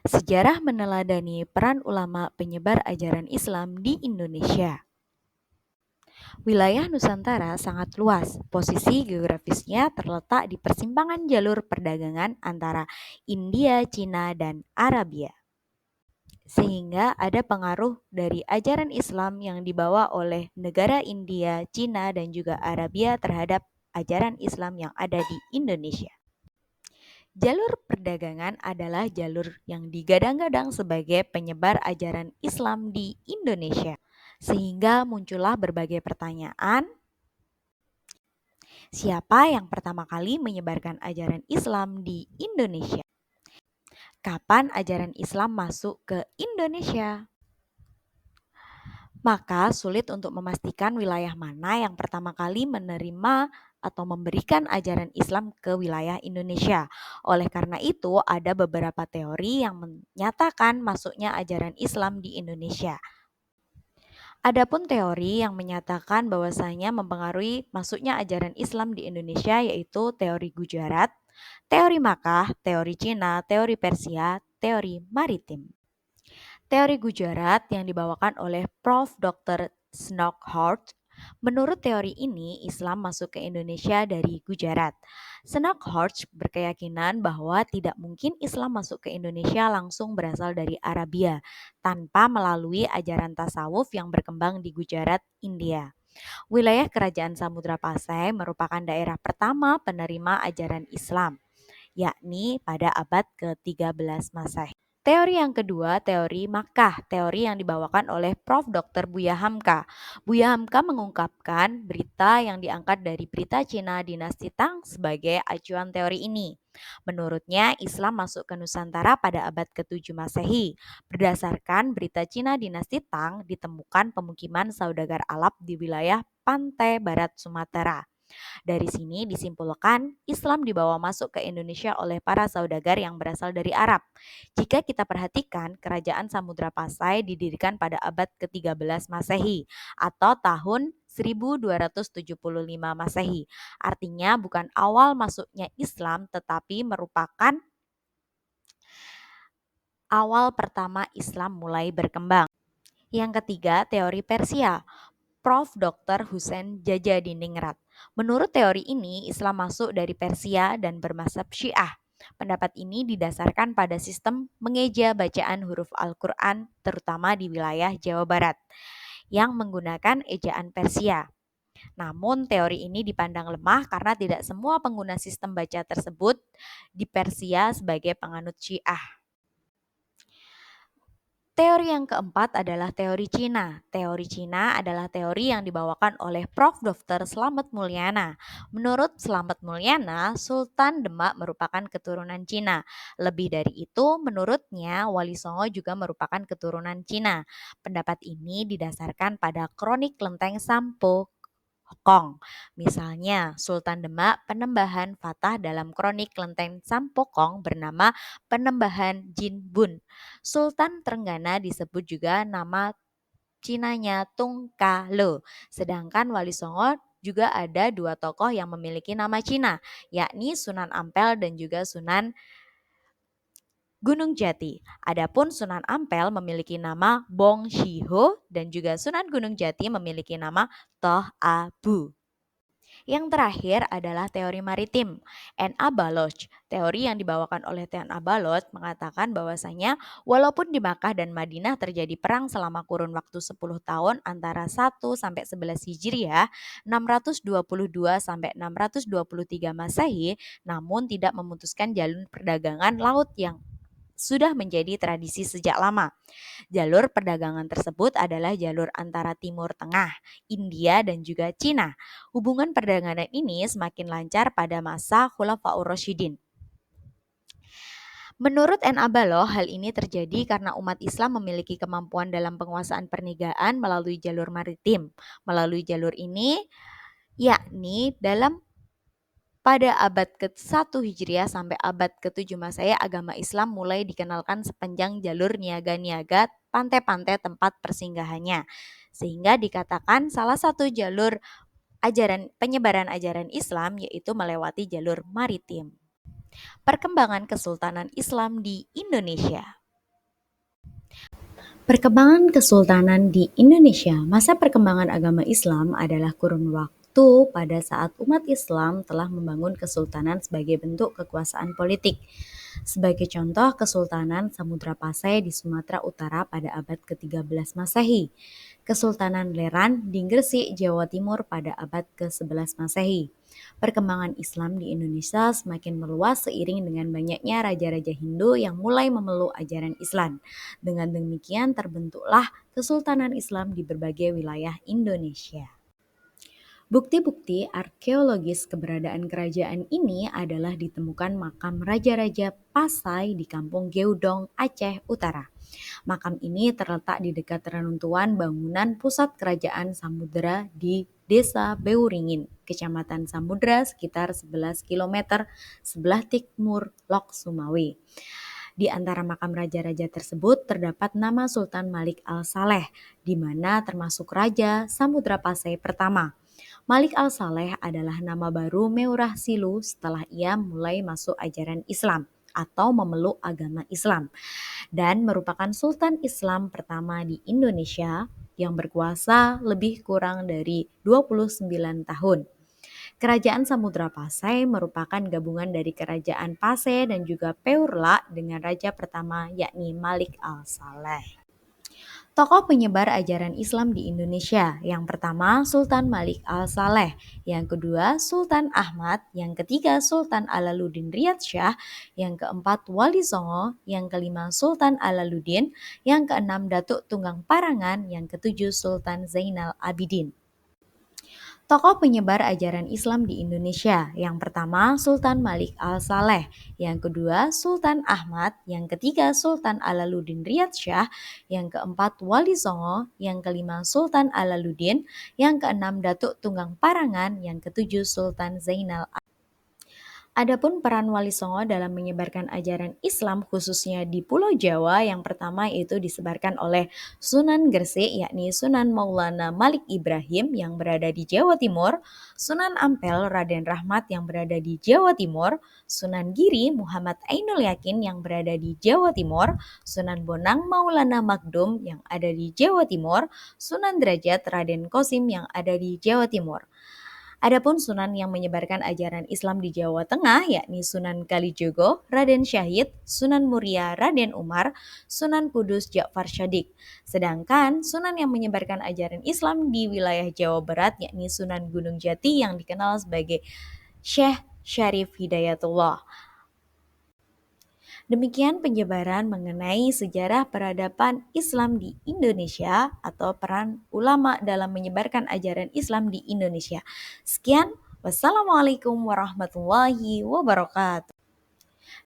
Sejarah meneladani peran ulama penyebar ajaran Islam di Indonesia. Wilayah Nusantara sangat luas. Posisi geografisnya terletak di persimpangan jalur perdagangan antara India, Cina, dan Arabia. Sehingga ada pengaruh dari ajaran Islam yang dibawa oleh negara India, Cina, dan juga Arabia terhadap ajaran Islam yang ada di Indonesia. Jalur perdagangan adalah jalur yang digadang-gadang sebagai penyebar ajaran Islam di Indonesia. Sehingga muncullah berbagai pertanyaan, siapa yang pertama kali menyebarkan ajaran Islam di Indonesia? Kapan ajaran Islam masuk ke Indonesia? Maka sulit untuk memastikan wilayah mana yang pertama kali menerima atau memberikan ajaran Islam ke wilayah Indonesia. Oleh karena itu, ada beberapa teori yang menyatakan masuknya ajaran Islam di Indonesia. Adapun teori yang menyatakan bahwasanya mempengaruhi masuknya ajaran Islam di Indonesia yaitu teori Gujarat, teori Makkah, teori Cina, teori Persia, teori maritim. Teori Gujarat yang dibawakan oleh Prof. Dr. Snockhart. Menurut teori ini, Islam masuk ke Indonesia dari Gujarat. Snockhart berkeyakinan bahwa tidak mungkin Islam masuk ke Indonesia langsung berasal dari Arabia, tanpa melalui ajaran tasawuf yang berkembang di Gujarat, India. Wilayah Kerajaan Samudra Pasai merupakan daerah pertama penerima ajaran Islam, yakni pada abad ke-13 Masehi. Teori yang kedua, teori Makkah, teori yang dibawakan oleh Prof. Dr. Buya Hamka. Buya Hamka mengungkapkan berita yang diangkat dari berita Cina dinasti Tang sebagai acuan teori ini. Menurutnya, Islam masuk ke Nusantara pada abad ke-7 Masehi. Berdasarkan berita Cina dinasti Tang, ditemukan pemukiman saudagar Arab di wilayah pantai barat Sumatera. Dari sini disimpulkan Islam dibawa masuk ke Indonesia oleh para saudagar yang berasal dari Arab. Jika kita perhatikan, kerajaan Samudra Pasai didirikan pada abad ke-13 Masehi atau tahun 1275 Masehi. Artinya bukan awal masuknya Islam tetapi merupakan awal pertama Islam mulai berkembang. Yang ketiga, teori Persia. Prof. Dr. Husain Jajadiningrat. Menurut teori ini, Islam masuk dari Persia dan bermazhab Syiah. Pendapat ini didasarkan pada sistem mengeja bacaan huruf Al-Quran, terutama di wilayah Jawa Barat, yang menggunakan ejaan Persia. Namun, teori ini dipandang lemah karena tidak semua pengguna sistem baca tersebut di Persia sebagai penganut Syiah. Teori yang keempat adalah teori Cina. Teori Cina adalah teori yang dibawakan oleh Prof. Dr. Slamet Mulyana. Menurut Slamet Mulyana, Sultan Demak merupakan keturunan Cina. Lebih dari itu, menurutnya Wali Songo juga merupakan keturunan Cina. Pendapat ini didasarkan pada kronik Lenteng Sampo Kong. Misalnya, Sultan Demak Penembahan Fatah dalam kronik Lenteng Sampokong bernama Penembahan Jin Bun. Sultan Trenggana disebut juga nama Cinanya Tung Ka Lo. Sedangkan Wali Songo juga ada dua tokoh yang memiliki nama Cina, yakni Sunan Ampel dan juga Sunan Gunung Jati. Adapun Sunan Ampel memiliki nama Bong Shiho dan juga Sunan Gunung Jati memiliki nama Toh Abu. Yang terakhir adalah teori maritim. N.A. Baloch. Teori yang dibawakan oleh N.A. Baloch mengatakan bahwasanya walaupun di Makkah dan Madinah terjadi perang selama kurun waktu 10 tahun antara 1 sampai 11 Hijriah, 622 sampai 623 Masehi, namun tidak memutuskan jalur perdagangan laut yang sudah menjadi tradisi sejak lama. Jalur perdagangan tersebut adalah jalur antara Timur Tengah, India dan juga Cina. Hubungan perdagangan ini semakin lancar pada masa Khulafaur Rasyidin. Menurut N.A. Baloh, hal ini terjadi karena umat Islam memiliki kemampuan dalam penguasaan perniagaan melalui jalur maritim. Melalui jalur ini, yakni pada abad ke-1 Hijriah sampai abad ke-7 Masehi, agama Islam mulai dikenalkan sepanjang jalur niaga-niaga pantai-pantai tempat persinggahannya. Sehingga dikatakan salah satu jalur penyebaran ajaran Islam yaitu melewati jalur maritim. Perkembangan Kesultanan Islam di Indonesia. Perkembangan Kesultanan di Indonesia. Masa perkembangan agama Islam adalah kurun waktu pada saat umat Islam telah membangun kesultanan sebagai bentuk kekuasaan politik. Sebagai contoh, Kesultanan Samudra Pasai di Sumatera Utara pada abad ke-13 Masehi, Kesultanan Leran di Gresik, Jawa Timur pada abad ke-11 Masehi. Perkembangan Islam di Indonesia semakin meluas seiring dengan banyaknya raja-raja Hindu yang mulai memeluk ajaran Islam. Dengan demikian terbentuklah Kesultanan Islam di berbagai wilayah Indonesia. Bukti-bukti arkeologis keberadaan kerajaan ini adalah ditemukan makam raja-raja Pasai di Kampung Geudong, Aceh Utara. Makam ini terletak di dekat reruntuhan bangunan pusat kerajaan Samudera di Desa Beuringin, Kecamatan Samudera sekitar 11 km sebelah timur Lok Sumawe. Di antara makam raja-raja tersebut terdapat nama Sultan Malik Al-Saleh, di mana termasuk Raja Samudra Pasai pertama. Malik Al-Saleh adalah nama baru Meurah Silu setelah ia mulai masuk ajaran Islam atau memeluk agama Islam dan merupakan Sultan Islam pertama di Indonesia yang berkuasa lebih kurang dari 29 tahun. Kerajaan Samudra Pasai merupakan gabungan dari Kerajaan Pasai dan juga Peurla dengan raja pertama yakni Malik Al-Saleh. Tokoh penyebar ajaran Islam di Indonesia. Yang pertama Sultan Malik Al-Saleh, yang kedua Sultan Ahmad, yang ketiga Sultan Alaluddin Riyad Shah, yang keempat Wali Songo, yang kelima Sultan Alaluddin, yang keenam Datuk Tunggang Parangan, yang ketujuh Sultan Zainal Abidin. Tokoh penyebar ajaran Islam di Indonesia. Yang pertama Sultan Malik Al-Saleh, yang kedua Sultan Ahmad, yang ketiga Sultan Alaluddin Riyad Shah, yang keempat Wali Songo, yang kelima Sultan Alaluddin, yang keenam Datuk Tunggang Parangan, yang ketujuh Sultan Zainal. Adapun peran Wali Songo dalam menyebarkan ajaran Islam khususnya di Pulau Jawa yang pertama yaitu disebarkan oleh Sunan Gresik yakni Sunan Maulana Malik Ibrahim yang berada di Jawa Timur, Sunan Ampel Raden Rahmat yang berada di Jawa Timur, Sunan Giri Muhammad Ainul Yakin yang berada di Jawa Timur, Sunan Bonang Maulana Magdum yang ada di Jawa Timur, Sunan Derajat Raden Kosim yang ada di Jawa Timur. Adapun sunan yang menyebarkan ajaran Islam di Jawa Tengah yakni Sunan Kalijogo, Raden Syahid, Sunan Muria, Raden Umar, Sunan Kudus Ja'far Shadiq. Sedangkan sunan yang menyebarkan ajaran Islam di wilayah Jawa Barat yakni Sunan Gunung Jati yang dikenal sebagai Syekh Syarif Hidayatullah. Demikian penyebaran mengenai sejarah peradaban Islam di Indonesia atau peran ulama dalam menyebarkan ajaran Islam di Indonesia. Sekian, wassalamualaikum warahmatullahi wabarakatuh.